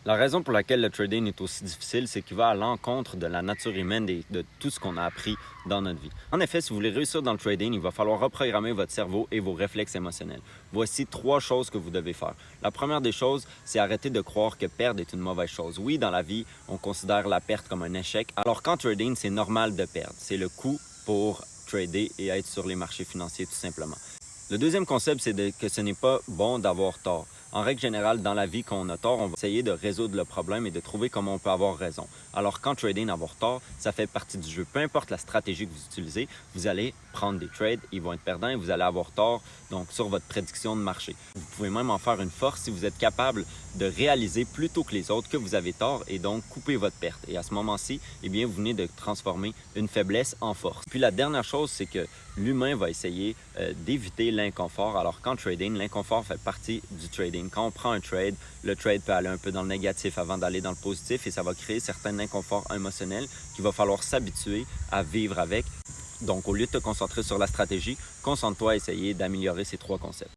La raison pour laquelle le trading est aussi difficile, c'est qu'il va à l'encontre de la nature humaine et de tout ce qu'on a appris dans notre vie. En effet, si vous voulez réussir dans le trading, il va falloir reprogrammer votre cerveau et vos réflexes émotionnels. Voici 3 choses que vous devez faire. La première des choses, c'est arrêter de croire que perdre est une mauvaise chose. Oui, dans la vie, on considère la perte comme un échec, alors qu'en trading, c'est normal de perdre. C'est le coût pour trader et être sur les marchés financiers tout simplement. Le deuxième concept, c'est que ce n'est pas bon d'avoir tort. En règle générale, dans la vie, quand on a tort, on va essayer de résoudre le problème et de trouver comment on peut avoir raison. Alors qu'en trading, avoir tort, ça fait partie du jeu. Peu importe la stratégie que vous utilisez, vous allez prendre des trades, ils vont être perdants et vous allez avoir tort donc sur votre prédiction de marché. Vous pouvez même en faire une force si vous êtes capable de réaliser plus tôt que les autres que vous avez tort et donc couper votre perte. Et à ce moment-ci, eh bien, vous venez de transformer une faiblesse en force. Puis la dernière chose, c'est que l'humain va essayer d'éviter l'inconfort, alors qu'en trading, l'inconfort fait partie du trading. Quand on prend un trade, le trade peut aller un peu dans le négatif avant d'aller dans le positif et ça va créer certains inconforts émotionnels qu'il va falloir s'habituer à vivre avec. Donc, au lieu de te concentrer sur la stratégie, concentre-toi à essayer d'améliorer ces 3 concepts.